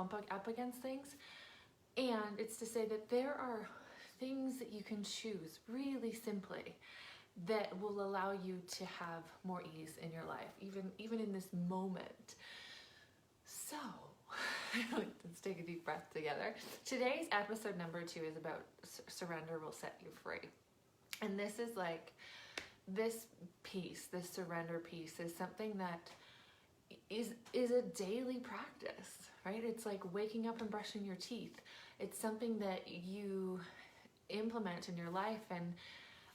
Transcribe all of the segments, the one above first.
bump up against things. And it's to say that there are things that you can choose really simply that will allow you to have more ease in your life, even in this moment. So, let's take a deep breath together. Today's episode number 2 is about surrender will set you free. And this is like, this piece, this surrender piece is something that is a daily practice, right? It's like waking up and brushing your teeth. It's something that you implement in your life. And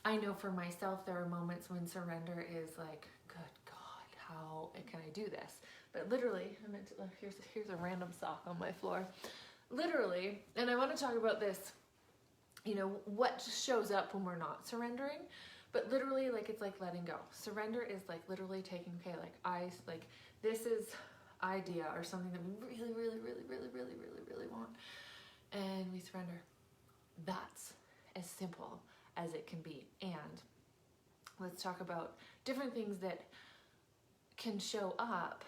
I know for myself, there are moments when surrender is like, good God, how can I do this? But literally, here's a random sock on my floor. Literally, and I want to talk about this, what shows up when we're not surrendering. But literally, like, it's like letting go. Surrender is like literally taking, this is idea or something that we really want, and we surrender. That's as simple as it can be. And let's talk about different things that can show up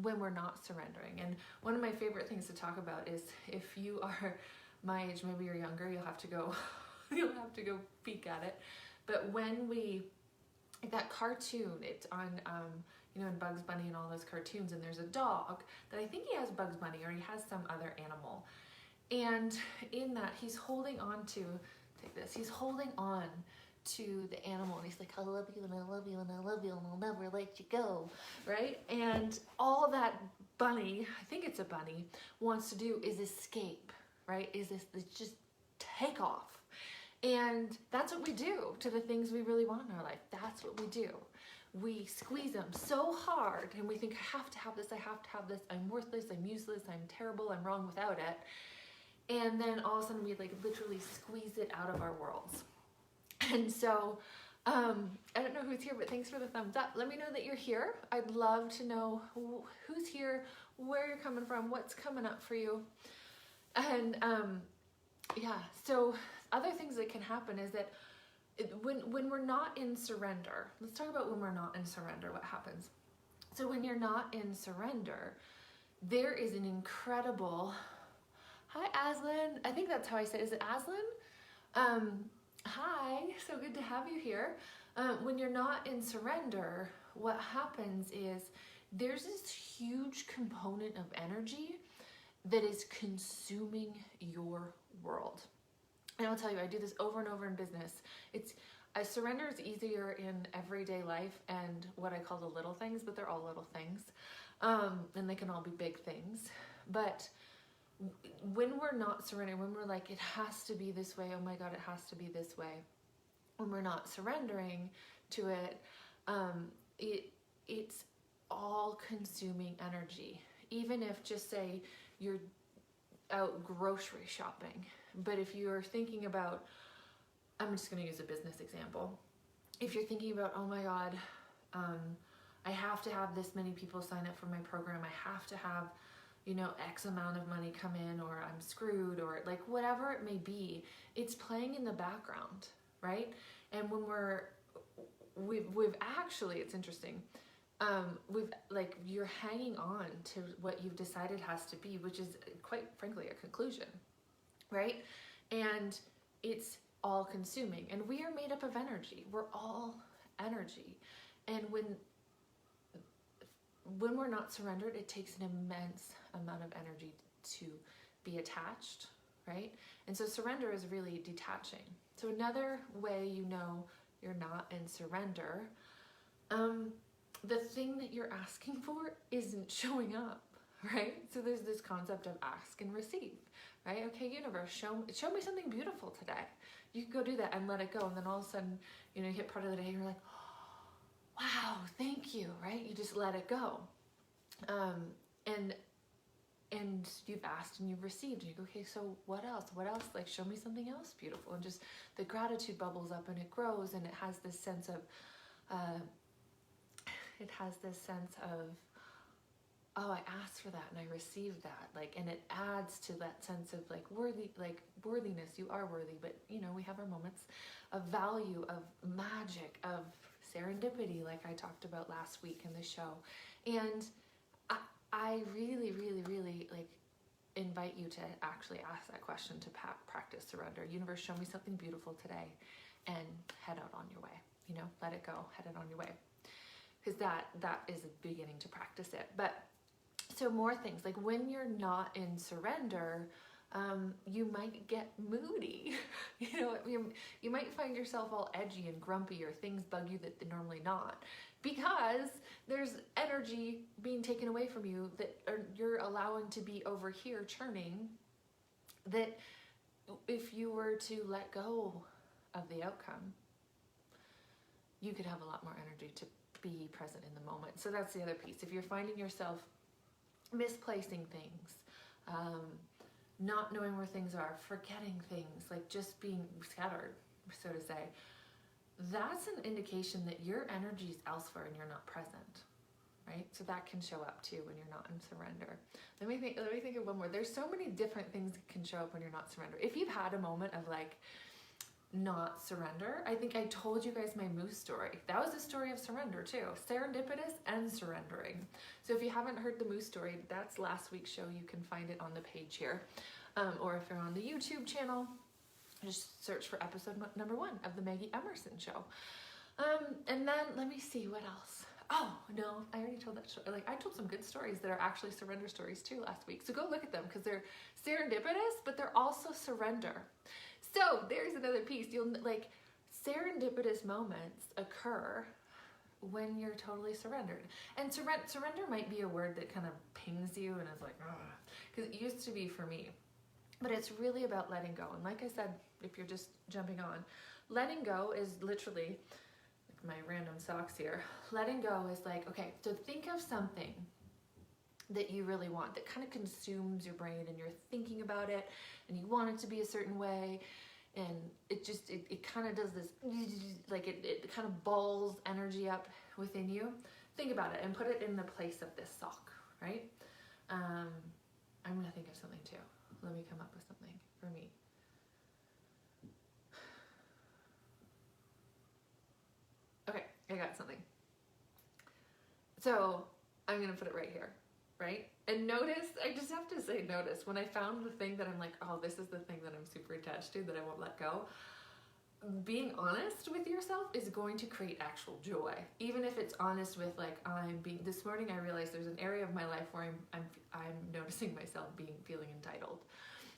when we're not surrendering. And one of my favorite things to talk about is, if you are my age, maybe you're younger, you'll have to go peek at it. But when that cartoon, it's on, in Bugs Bunny and all those cartoons, and there's a dog that I think he has Bugs Bunny or he has some other animal. And in that, he's holding on to, he's holding on to the animal, and he's like, I love you and I love you and I love you and I'll never let you go, right? And all that bunny, I think it's a bunny, wants to do is escape, right? Is just take off. And that's what we do to the things we really want in our life. That's what we do. We squeeze them so hard and we think, I have to have this, I have to have this, I'm worthless, I'm useless, I'm terrible, I'm wrong without it. And then all of a sudden we literally squeeze it out of our worlds. And so, I don't know who's here, but thanks for the thumbs up. Let me know that you're here. I'd love to know who's here, where you're coming from, what's coming up for you. And so other things that can happen is that when we're not in surrender, let's talk about when we're not in surrender, what happens. So when you're not in surrender, there is an incredible, hi Aslan, I think that's how I say it. Is it Aslan? Hi, so good to have you here. When you're not in surrender, what happens is there's this huge component of energy that is consuming your world. And I'll tell you, I do this over and over in business. Surrender is easier in everyday life and what I call the little things, but they're all little things. And they can all be big things. But when we're not surrendering, when we're like, it has to be this way, oh my God, it has to be this way. When we're not surrendering to it, it's all consuming energy. Even if, just say, you're out grocery shopping, but if you're thinking about, I'm just going to use a business example. If you're thinking about, oh my God, I have to have this many people sign up for my program, I have to have X amount of money come in, or I'm screwed, or like whatever it may be, it's playing in the background, right? And when we've actually, it's interesting, you're hanging on to what you've decided has to be, which is quite frankly a conclusion, right? And it's all consuming, and we are made up of energy. We're all energy. And when we're not surrendered, it takes an immense amount of energy to be attached, right? And so surrender is really detaching. So another way you're not in surrender, the thing that you're asking for isn't showing up, right? So there's this concept of ask and receive, right? Okay, universe, show me something beautiful today. You can go do that and let it go. And then all of a sudden, you hit part of the day, you're like, wow, thank you, right? You just let it go. And you've asked and you've received, and you go, okay, so what else? Like, show me something else beautiful. And just the gratitude bubbles up and it grows, and it has this sense of, oh, I asked for that and I received that. And it adds to that sense of worthiness. You are worthy, but we have our moments of value, of magic, of serendipity, like I talked about last week in the show. And I really, really, really invite you to actually ask that question to practice surrender. Universe, show me something beautiful today, and head out on your way. You know, let it go, head it on your way. Because that is a beginning to practice it. But so more things, like when you're not in surrender, you might get moody. You know, you might find yourself all edgy and grumpy, or things bug you that they're normally not, because there's energy being taken away from you that you're allowing to be over here churning, that if you were to let go of the outcome, you could have a lot more energy to be present in the moment. So that's the other piece. If you're finding yourself misplacing things, not knowing where things are, forgetting things, like just being scattered, so to say, that's an indication that your energy is elsewhere and you're not present, right? So that can show up too when you're not in surrender. Let me think of one more. There's so many different things that can show up when you're not surrender. If you've had a moment of like not surrender, I think I told you guys my moose story. That was a story of surrender too, serendipitous and surrendering. So if you haven't heard the moose story, that's last week's show. You can find it on the page here, or if you're on the YouTube channel, just search for episode number 1 of the Maggie Emerson show. And then let me see what else. Oh no, I already told that story. Like, I told some good stories that are actually surrender stories too last week. So go look at them, because they're serendipitous, but they're also surrender. So there's another piece. You'll like, serendipitous moments occur when you're totally surrendered. And surrender might be a word that kind of pings you and is like, because it used to be for me. But it's really about letting go. And like I said, if you're just jumping on, letting go is literally, like my random socks here, letting go is like, okay, so think of something that you really want, that kind of consumes your brain, and you're thinking about it and you want it to be a certain way, and it just it kind of does this, like it kind of balls energy up within you. Think about it and put it in the place of this sock, right? I'm gonna think of something too. Let me come up with something for me. Okay, I got something. So I'm gonna put it right here, right? And notice, I just have to say notice, when I found the thing that I'm like, oh, this is the thing that I'm super attached to, that I won't let go, being honest with yourself is going to create actual joy. Even if it's honest with like, this morning I realized there's an area of my life where I'm noticing myself feeling entitled.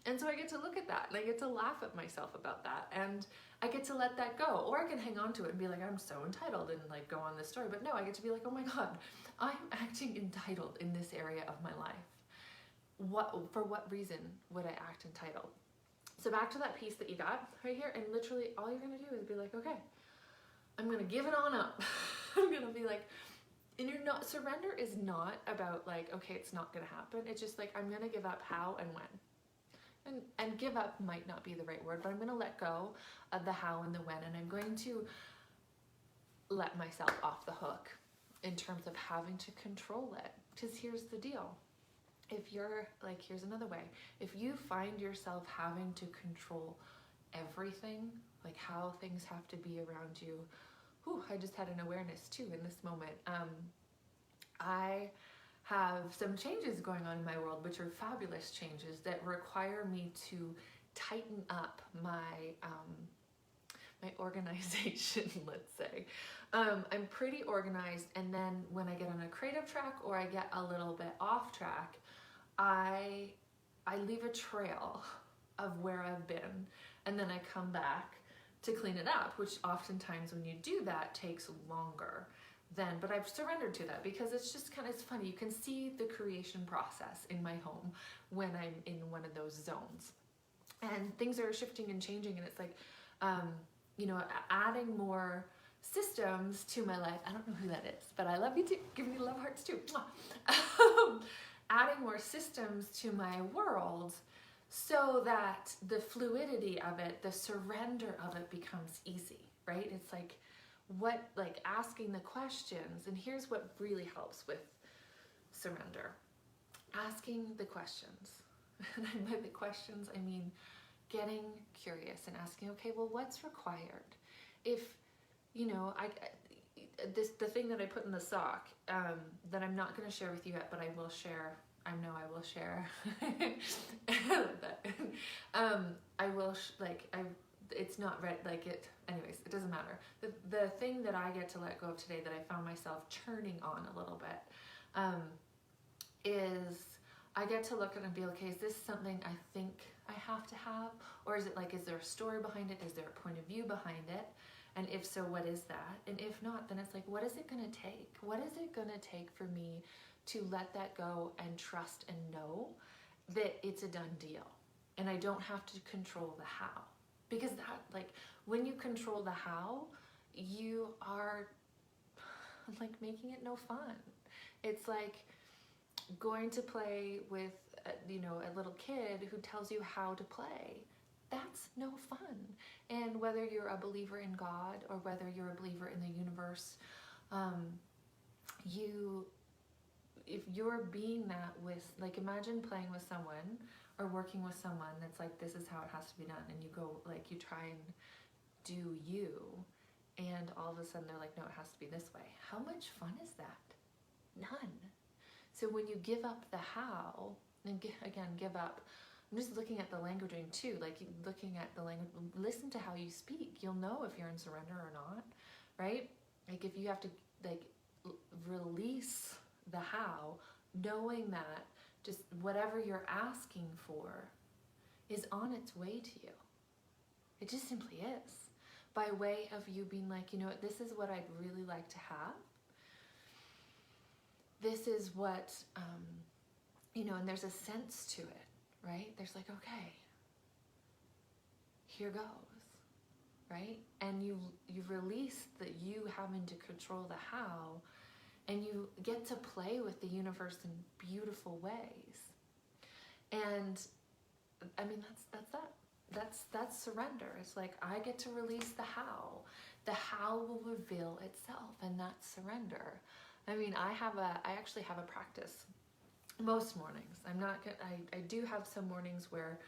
And so I get to look at that, and I get to laugh at myself about that, and I get to let that go. Or I can hang on to it and be like, I'm so entitled, and like go on this story. But no, I get to be like, oh my God, I'm acting entitled in this area of my life. For what reason would I act entitled? So back to that piece that you got right here, and literally all you're gonna do is be like, okay, I'm gonna give it on up. I'm gonna be like, and surrender is not about like, okay, it's not gonna happen. It's just like, I'm gonna give up how and when. And give up might not be the right word, but I'm going to let go of the how and the when, and I'm going to let myself off the hook in terms of having to control it. Because here's the deal. If you're like, here's another way. If you find yourself having to control everything, like how things have to be around you, I just had an awareness too in this moment. I have some changes going on in my world, which are fabulous changes that require me to tighten up my my organization, let's say. I'm pretty organized, and then when I get on a creative track or I get a little bit off track, I leave a trail of where I've been, and then I come back to clean it up, which oftentimes when you do that takes longer. But I've surrendered to that, because it's just kind of, it's funny. You can see the creation process in my home when I'm in one of those zones, and things are shifting and changing, and it's like, adding more systems to my life. I don't know who that is, but I love you too. Give me love hearts too. Adding more systems to my world so that the fluidity of it, the surrender of it becomes easy, right? It's like, asking the questions, and here's what really helps with surrender. Asking the questions. And by the questions, I mean getting curious and asking, okay, well, what's required? If, the thing that I put in the sock, that I'm not going to share with you yet, but I will share I know I will share. I will it's not right, like it, anyways, it doesn't matter. The thing that I get to let go of today that I found myself churning on a little bit, is I get to look at it and be okay, is this something I think I have to have? Or is it like, is there a story behind it? Is there a point of view behind it? And if so, what is that? And if not, then it's like, what is it gonna take? What is it gonna take for me to let that go and trust and know that it's a done deal? And I don't have to control the how. Because that, like, when you control the how, you are like making it no fun. It's like going to play with, a little kid who tells you how to play. That's no fun. And whether you're a believer in God or whether you're a believer in the universe, if you're being that with, like, imagine playing with someone or working with someone that's like, this is how it has to be done, and you go, like, you try and do you, and all of a sudden they're like, no, it has to be this way. How much fun is that? None. So when you give up the how, and give up, I'm just looking at the languaging too, like looking at the language, listen to how you speak. You'll know if you're in surrender or not, right? Like if you have to release the how, knowing that just whatever you're asking for is on its way to you. It just simply is. By way of you being like, this is what I'd really like to have. This is what, and there's a sense to it, right? There's like, okay, here goes, right? And you release that you having to control the how, and you get to play with the universe in beautiful ways. And I mean, that's that. That's surrender. It's like, I get to release the how. The how will reveal itself, and that's surrender. I mean, I actually have a practice most mornings. I do have some mornings where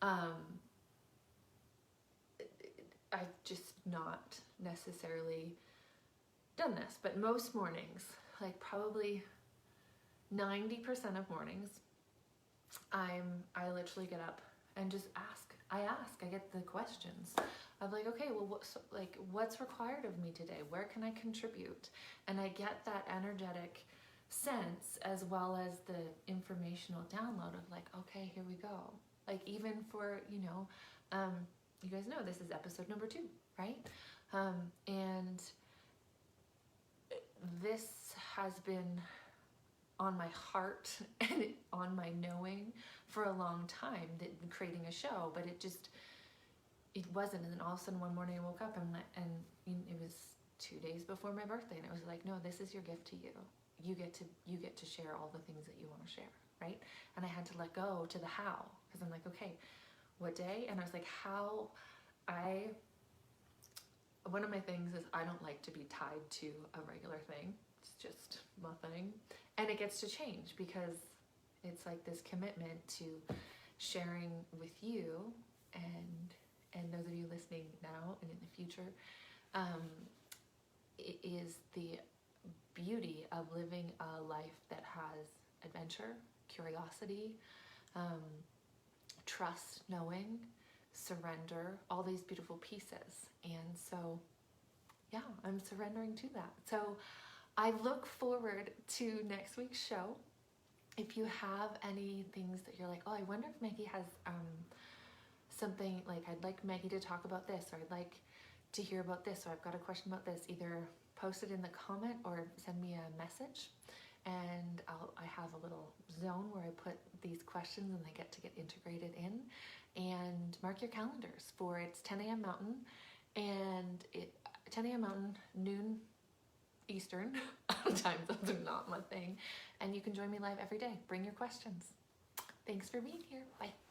I've just not necessarily done this, but most mornings, like probably 90% of mornings, I literally get up and just ask. I get the questions of like, okay, well, what's required of me today? Where can I contribute? And I get that energetic sense as well as the informational download of like, okay, here we go. Like even for, you guys know this is episode number 2, right? And this has been on my heart and on my knowing for a long time, that creating a show, but it wasn't. And then all of a sudden one morning I woke up and it was 2 days before my birthday, and it was like, no, this is your gift to you. You get to share all the things that you want to share, right? And I had to let go to the how, because I'm like, okay, what day? And I was like, one of my things is I don't like to be tied to a regular thing. It's just my thing. And it gets to change because it's like this commitment to sharing with you and those of you listening now and in the future, it is the beauty of living a life that has adventure, curiosity, trust, knowing, surrender, all these beautiful pieces. And so, yeah, I'm surrendering to that. So I look forward to next week's show. If you have any things that you're like, oh, I wonder if Maggie has something, like I'd like Maggie to talk about this, or I'd like to hear about this, or I've got a question about this, either post it in the comment or send me a message. And I have a little zone where I put these questions and they get integrated in. And mark your calendars for it's 10 a.m. Mountain, and 10 a.m. Mountain, noon Eastern. Time zones are not my thing. And you can join me live every day. Bring your questions. Thanks for being here. Bye.